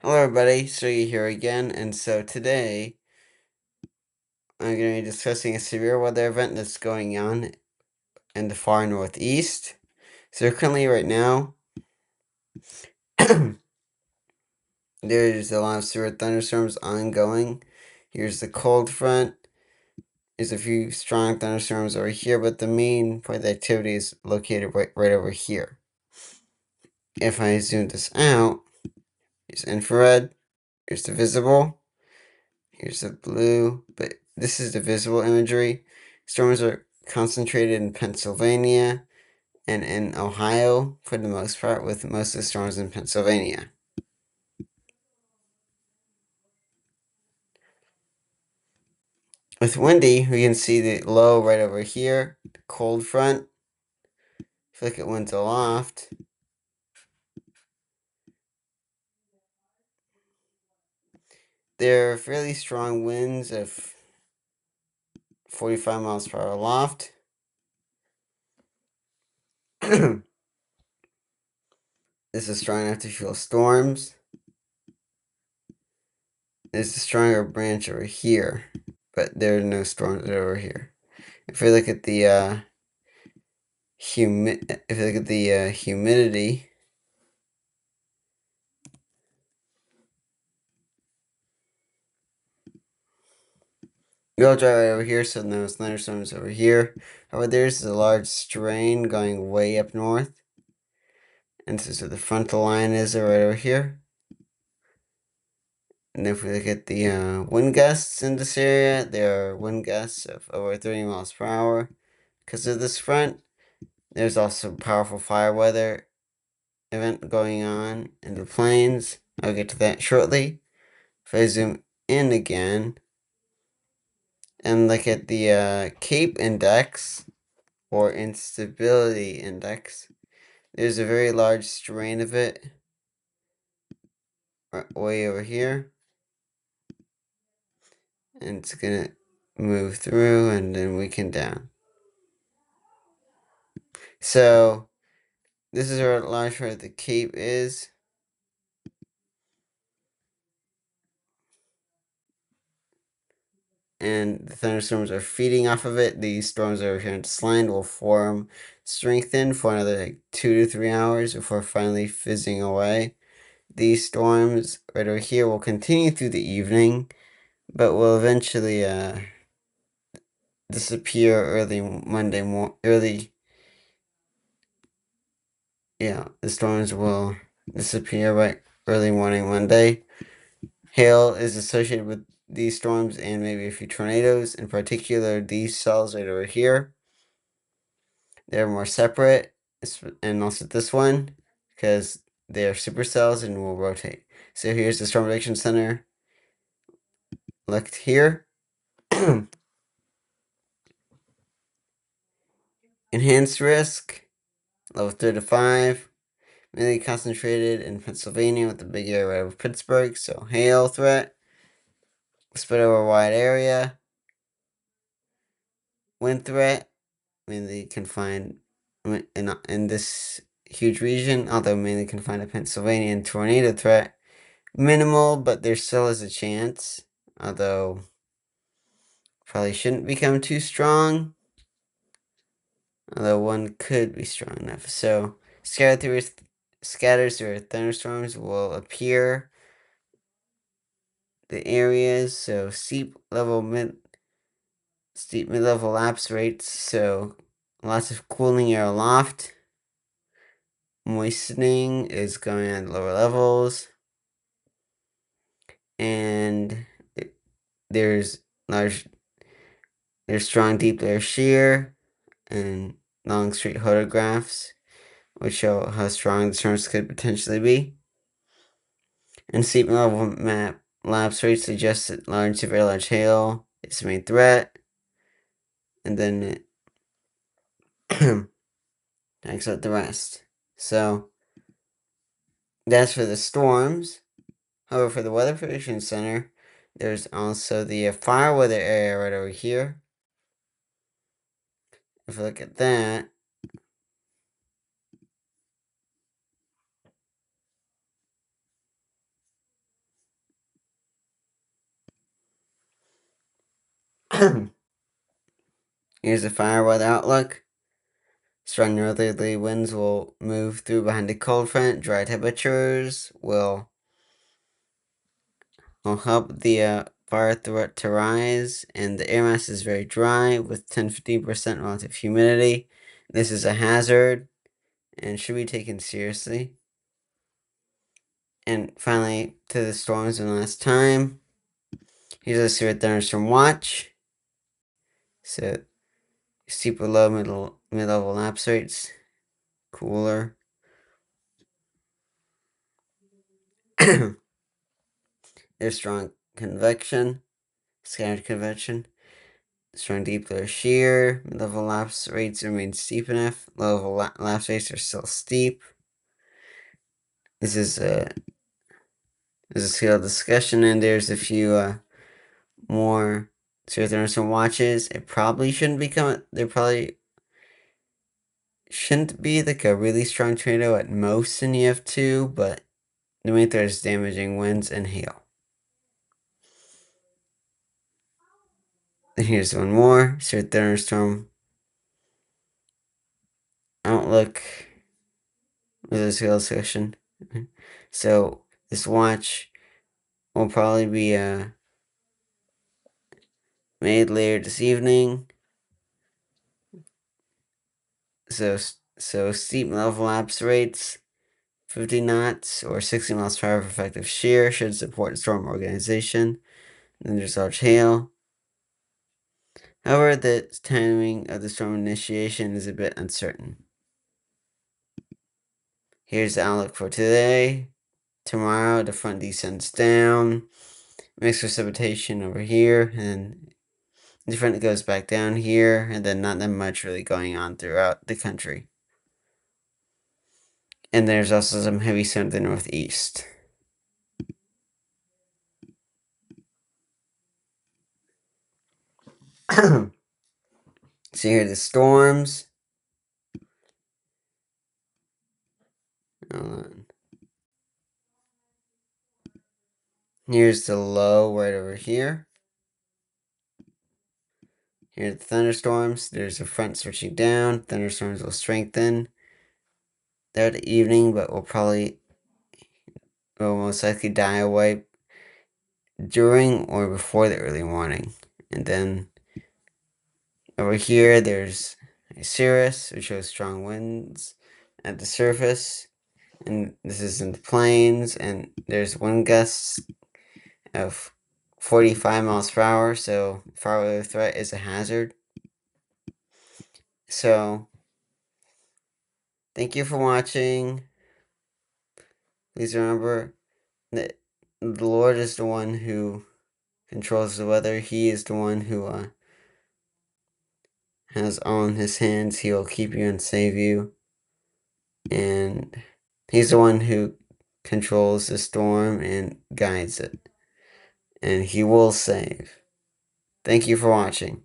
Hello everybody, Sergey here again, and so today I'm going to be discussing a severe weather event that's going on in the far northeast. So currently right now, there's a lot of severe thunderstorms ongoing. Here's the cold front. There's a few strong thunderstorms over here, but the main part of the activity is located right over here. If I zoom this out, here's infrared, here's the visible, here's the blue, but this is the visible imagery. Storms are concentrated in Pennsylvania and in Ohio for the most part, with most of the storms in Pennsylvania. With windy, we can see the low right over here, the cold front. If you look at winds aloft, there are fairly strong winds of 45 miles per hour aloft. This is strong enough to fuel storms. There's a stronger branch over here, but there are no storms over here. If we look at the humidity, we'll drive right over here, so no thunderstorms over here. However, there's a large strain going way up north, and so the frontal line is right over here. And if we look at the wind gusts in this area, there are wind gusts of over 30 miles per hour. Because of this front, there's also powerful fire weather event going on in the plains. I'll get to that shortly. If I zoom in again and look at the CAPE index, or instability index, there's a very large strain of it way over here. And it's going to move through and then weaken down. So this is where large part of the Cape is. And the thunderstorms are feeding off of it. These storms over here in this line will strengthen for another 2 to 3 hours before finally fizzing away. These storms right over here will continue through the evening, but will eventually disappear the storms will disappear by early morning Monday. Hail is associated with these storms and maybe a few tornadoes. In particular, these cells right over here, they're more separate, and also this one, because they're supercells and will rotate. So here's the Storm Prediction Center. Look here. Enhanced risk, level 3 to 5. Mainly concentrated in Pennsylvania with the big area right over Pittsburgh. So hail threat, spread over a wide area. Wind threat, mainly confined in this huge region, although mainly confined to Pennsylvania. And tornado threat, minimal, but there still is a chance, although probably shouldn't become too strong, although one could be strong enough. So scatters through thunderstorms will appear the areas, so steep mid-level lapse rates, so lots of cooling air aloft. Moistening is going on at lower levels, and there's strong deep layer shear and long straight photographs, which show how strong the storms could potentially be. And steep level map lapse rate suggests that very large hail is the main threat, and then it takes out the rest. So that's for the storms. However, for the Weather Prediction Center, there's also the fire weather area right over here. If you look at that, Here's the fire weather outlook. Strong northerly winds will move through behind the cold front. Dry temperatures will help the fire threat to rise, and the air mass is very dry with 10-15% relative humidity. This is a hazard and should be taken seriously. And finally, to the storms one last time. Here's a severe thunderstorm watch. So steep or low mid-level lapse rates, cooler. There's strong convection, scattered convection, strong deep layer shear. Mid-level lapse rates remain steep enough. Low-level lapse rates are still steep. This is a scale discussion, and there's a few more severe thunderstorm watches. It probably shouldn't become. There probably shouldn't be like a really strong tornado at most in EF2, but the main threat is damaging winds and hail. And here's one more severe thunderstorm outlook with a scale discussion. So this watch will probably be made later this evening. So steep level lapse rates, 50 knots or 60 miles per hour of effective shear should support storm organization. Then there's large hail. However, the timing of the storm initiation is a bit uncertain. Here's the outlook for today. Tomorrow, the front descends down. Mixed precipitation over here, and the front goes back down here, and then not that much really going on throughout the country. And there's also some heavy snow to the northeast. So here are the storms. Here's the low right over here. Here are the thunderstorms. There's a front switching down. Thunderstorms will strengthen throughout the evening, but will most likely die away during or before the early morning. And then over here, there's a cirrus, which shows strong winds at the surface. And this is in the plains, and there's wind gusts of 45 miles per hour, so fire weather threat is a hazard. So, thank you for watching. Please remember that the Lord is the one who controls the weather. He is the one who has all in his hands. He will keep you and save you. And he's the one who controls the storm and guides it. And he will save. Thank you for watching.